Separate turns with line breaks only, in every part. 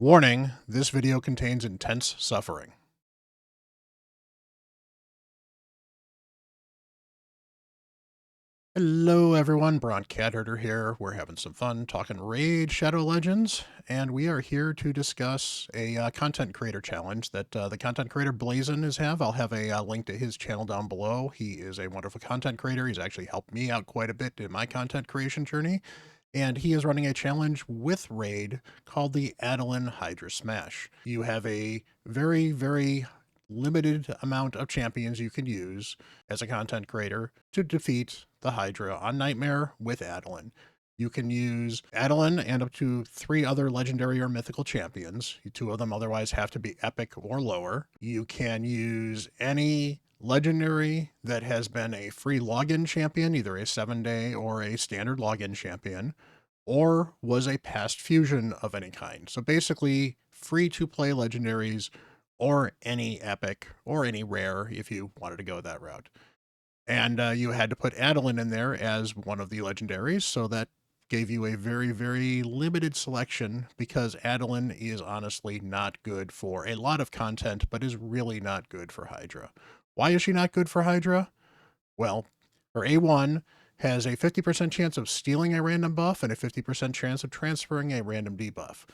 Warning, this video contains intense suffering. Hello everyone, Bront CatHerder here. We're having some fun talking Raid Shadow Legends, and we are here to discuss a content creator challenge that the content creator Blazin I'll have a link to his channel down below. He is a wonderful content creator. He's actually helped me out quite a bit in my content creation journey, and he is running a challenge with Raid called the Adelyn Hydra Smash. You have a very limited amount of champions you can use as a content creator to defeat the Hydra on Nightmare with Adelyn. You can use Adelyn and up to 3 other legendary or mythical champions. 2 of them otherwise have to be epic or lower. You can use any legendary that has been a free login champion, either a 7-day or a standard login champion, or was a past fusion of any kind. So basically, free to play legendaries or any epic or any rare if you wanted to go that route. And you had to put Adelyn in there as one of the legendaries, so that gave you a very limited selection, because Adelyn is honestly not good for a lot of content, but is really not good for Hydra. Why is she not good for Hydra? Well, her A1 has a 50% chance of stealing a random buff and a 50% chance of transferring a random debuff.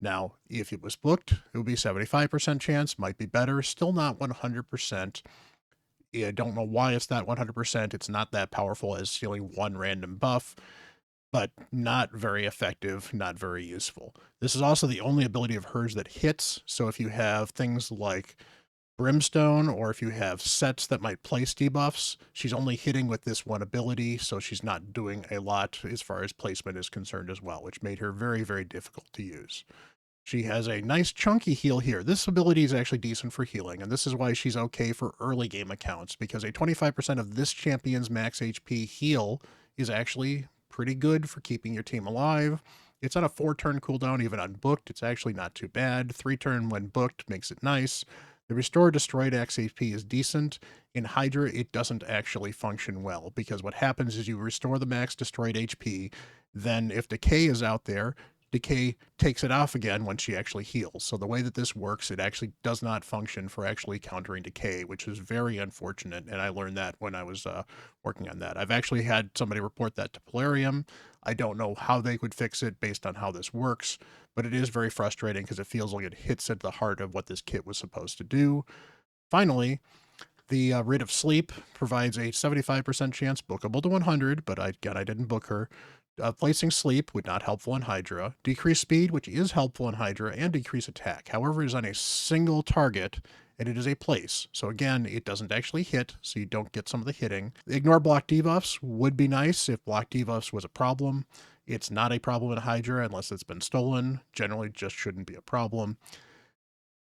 Now, if it was booked, it would be 75% chance, might be better, still not 100%. I don't know why it's not 100%. It's not that powerful as stealing one random buff, but not very effective, not very useful. This is also the only ability of hers that hits, so if you have things like Brimstone, or if you have sets that might place debuffs, she's only hitting with this one ability, so she's not doing a lot as far as placement is concerned as well, which made her very difficult to use. She has a nice chunky heal here. This ability is actually decent for healing, and this is why she's okay for early game accounts, because a 25% of this champion's max HP heal is actually pretty good for keeping your team alive. It's on a 4-turn cooldown, even unbooked. It's actually not too bad. 3-turn when booked makes it nice. The Restore Destroyed XP is decent. In Hydra, it doesn't actually function well, because what happens is you restore the max destroyed HP, then if Decay is out there, Decay takes it off again when she actually heals. So the way that this works, it actually does not function for actually countering Decay, which is very unfortunate, and I learned that when I was working on that. I've actually had somebody report that to Polarium. I don't know how they could fix it based on how this works, but it is very frustrating because it feels like it hits at the heart of what this kit was supposed to do. Finally, the Rid of Sleep provides a 75% chance, bookable to 100, but I didn't book her. Placing sleep would not helpful in Hydra. Decrease speed, which is helpful in Hydra, and decrease attack. However, it is on a single target, and it is a place. So again, it doesn't actually hit, so you don't get some of the hitting. Ignore block debuffs would be nice if block debuffs was a problem. It's not a problem in Hydra unless it's been stolen. Generally, just shouldn't be a problem.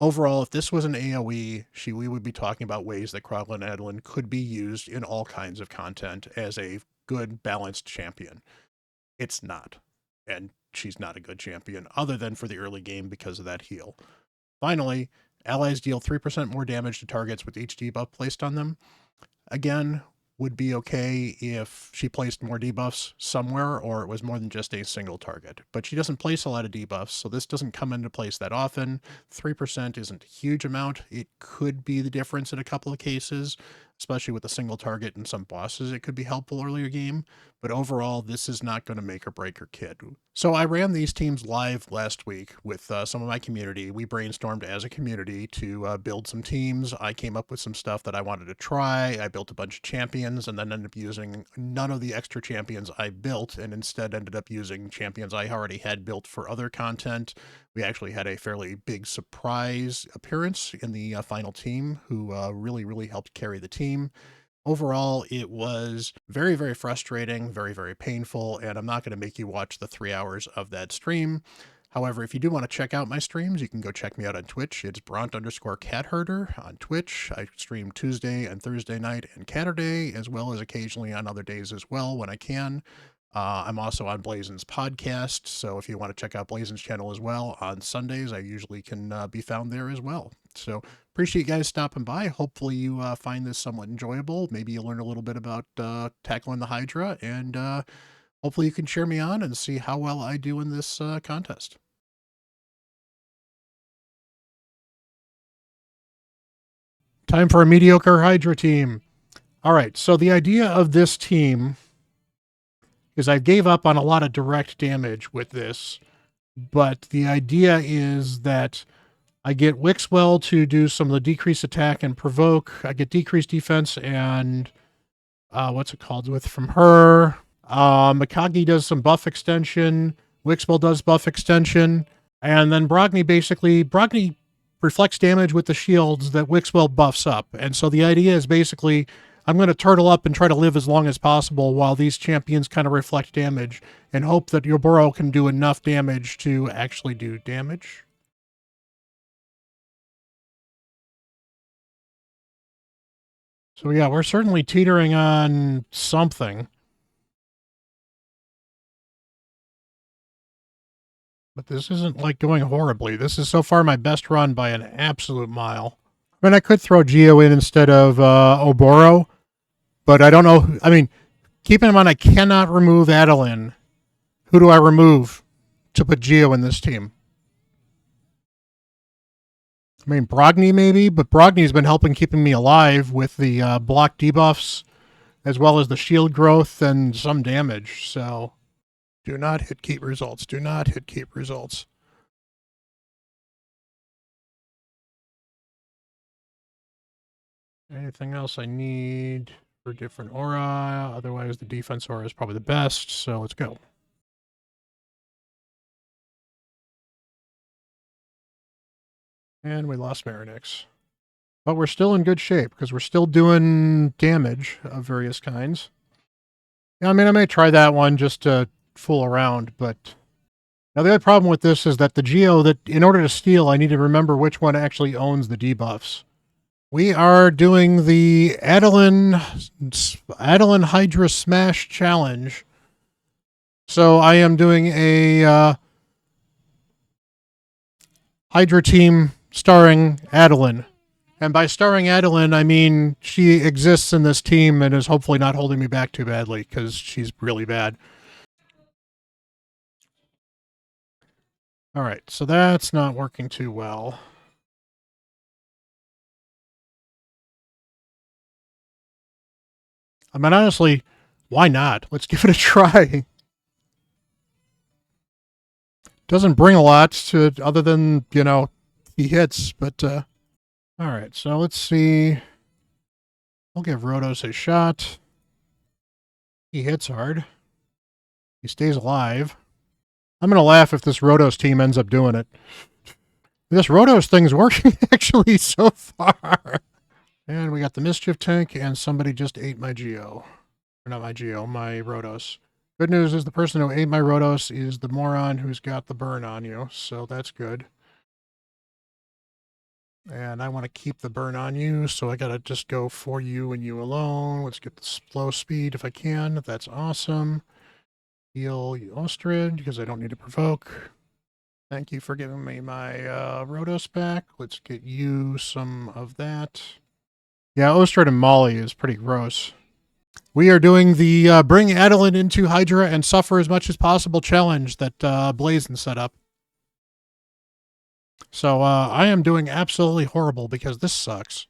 Overall, if this was an AoE, we would be talking about ways that Kroglan Adelyn could be used in all kinds of content as a good, balanced champion. It's not, and she's not a good champion, other than for the early game because of that heal. Finally, allies deal 3% more damage to targets with each debuff placed on them. Again, would be okay if she placed more debuffs somewhere, or it was more than just a single target. But she doesn't place a lot of debuffs, so this doesn't come into place that often. 3% isn't a huge amount. It could be the difference in a couple of cases, especially with a single target and some bosses. It could be helpful earlier game, but overall, this is not going to make or break her kit. So I ran these teams live last week with some of my community. We brainstormed as a community to build some teams. I came up with some stuff that I wanted to try. I built a bunch of champions and then ended up using none of the extra champions I built, and instead ended up using champions I already had built for other content. We actually had a fairly big surprise appearance in the final team who really helped carry the team. Overall, it was very frustrating, very painful, and I'm not going to make you watch the 3 hours of that stream. However, if you do want to check out my streams, you can go check me out on Twitch. It's Bront_CatHerder on Twitch. I stream Tuesday and Thursday night and CatHerday, as well as occasionally on other days as well when I can. I'm also on Blazin's podcast, so if you want to check out Blazin's channel as well, on Sundays, I usually can be found there as well. So appreciate you guys stopping by. Hopefully you find this somewhat enjoyable. Maybe you learn a little bit about tackling the Hydra, and hopefully you can cheer me on and see how well I do in this contest. Time for a mediocre Hydra team. All right, so the idea of this team is I gave up on a lot of direct damage with this, but the idea is that I get Wixwell to do some of the decreased attack and provoke. I get decreased defense and what's it called with from her. Mikagi does some buff extension. Wixwell does buff extension. And then Brogni reflects damage with the shields that Wixwell buffs up. And so the idea is basically I'm going to turtle up and try to live as long as possible while these champions kind of reflect damage and hope that Yoboro can do enough damage to actually do damage. So yeah, we're certainly teetering on something. But this isn't like going horribly. This is so far my best run by an absolute mile. I mean, I could throw Geo in instead of Oboro, but I don't know. I mean, keep in mind, I cannot remove Adelyn. Who do I remove to put Geo in this team? I mean, Brogni maybe, but Brogni's been helping keeping me alive with the block debuffs, as well as the shield growth and some damage, so... Do not hit keep results. Do not hit keep results. Anything else I need for different aura? Otherwise, the defense aura is probably the best, so let's go. And we lost Marinix. But we're still in good shape, because we're still doing damage of various kinds. Yeah, I mean, I may try that one just to fool around, but... Now, the other problem with this is that the Geo, that in order to steal, I need to remember which one actually owns the debuffs. We are doing the Adelyn Hydra Smash Challenge. So I am doing a Hydra team starring Adelyn. And by starring Adelyn, I mean she exists in this team and is hopefully not holding me back too badly, because she's really bad. All right, so that's not working too well. I mean, honestly, why not? Let's give it a try. Doesn't bring a lot to other than, you know, he hits, but all right, so let's see. We'll give Rotos a shot. He hits hard. He stays alive. I'm going to laugh if this Rotos team ends up doing it. This Rotos thing's working, actually, so far. And we got the Mischief tank, and somebody just ate my Geo. Or not my Geo, my Rotos. Good news is the person who ate my Rotos is the moron who's got the burn on you, so that's good. And I want to keep the burn on you, so I got to just go for you and you alone. Let's get the slow speed if I can. That's awesome. Heal you Ostrid, because I don't need to provoke. Thank you for giving me my Rotos back. Let's get you some of that. Yeah, Ostrid and Molly is pretty gross. We are doing the bring Adelyn into Hydra and suffer as much as possible challenge that Blazin set up. So I am doing absolutely horrible because this sucks.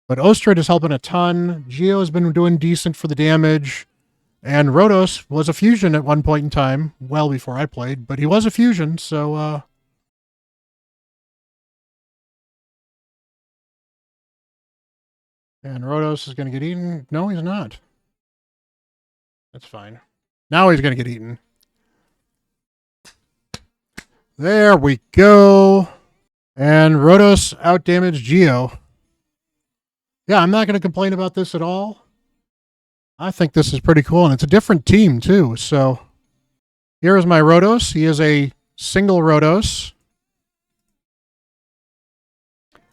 But Ostrid is helping a ton. Geo has been doing decent for the damage. And Rotos was a fusion at one point in time, well before I played, but he was a fusion, so, And Rotos is going to get eaten? No, he's not. That's fine. Now he's going to get eaten. There we go. And Rotos outdamaged Geo. Yeah, I'm not going to complain about this at all. I think this is pretty cool, and it's a different team, too, so... Here is my Rotos. He is a single Rotos.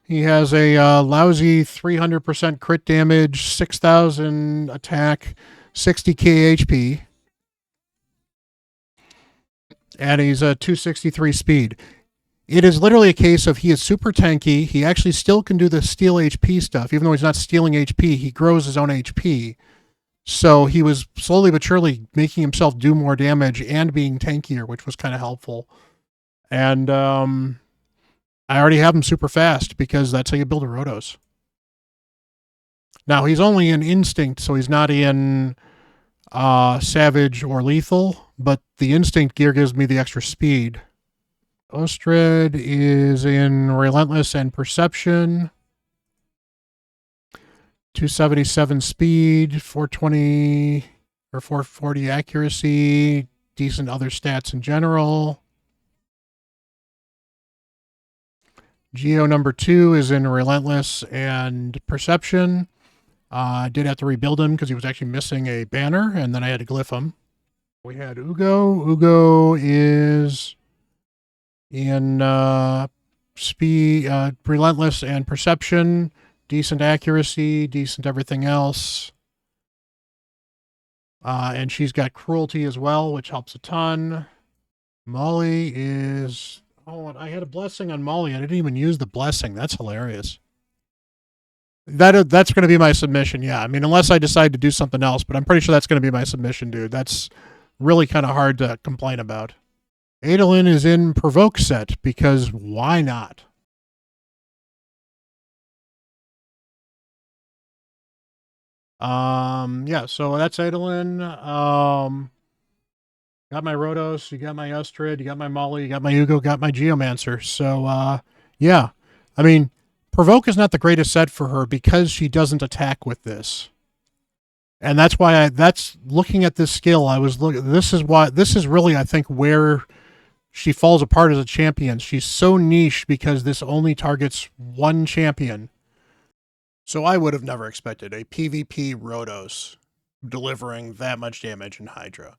He has a lousy 300% crit damage, 6,000 attack, 60k HP. And he's a 263 speed. It is literally a case of he is super tanky. He actually still can do the steal HP stuff. Even though he's not stealing HP, he grows his own HP. So he was slowly but surely making himself do more damage and being tankier, which was kind of helpful. And I already have him super fast because that's how you build a Rotos. Now, he's only in Instinct, so he's not in Savage or Lethal, but the Instinct gear gives me the extra speed. Ostred is in Relentless and Perception. 277 speed, 420 or 440 accuracy, decent other stats in general. Geo number 2 is in Relentless and Perception. I did have to rebuild him because he was actually missing a banner, and then I had to glyph him. We had Ugo. Ugo is in speed, Relentless and Perception, decent accuracy, decent everything else. And she's got Cruelty as well, which helps a ton. Molly is... Oh, I had a blessing on Molly. I didn't even use the blessing. That's hilarious. That's going to be my submission, yeah. I mean, unless I decide to do something else, but I'm pretty sure that's going to be my submission, dude. That's really kind of hard to complain about. Adelyn is in Provoke set, because why not? Yeah, so that's Adelyn. Got my Rhodos, you got my Ustrid, you got my Molly, you got my Ugo, got my Geomancer. So, yeah. I mean, Provoke is not the greatest set for her because she doesn't attack with this. And that's why that's looking at this skill, this is really, I think, where she falls apart as a champion. She's so niche because this only targets one champion. So I would have never expected a PvP Rhodos delivering that much damage in Hydra.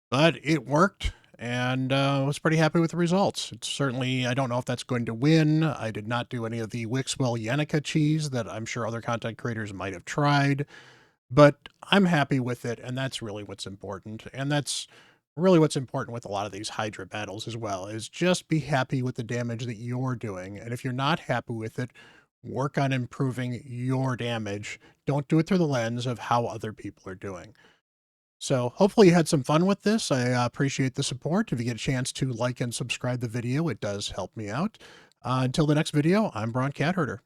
But it worked, and I was pretty happy with the results. It's certainly, I don't know if that's going to win. I did not do any of the Wixwell Yannicka cheese that I'm sure other content creators might have tried, but I'm happy with it, and that's really what's important. And that's really what's important with a lot of these Hydra battles as well, is just be happy with the damage that you're doing. And if you're not happy with it, work on improving your damage. Don't do it through the lens of how other people are doing. So hopefully you had some fun with this. I appreciate the support. If you get a chance to like and subscribe the video, it does help me out. Until the next video, I'm Bront CatHerder.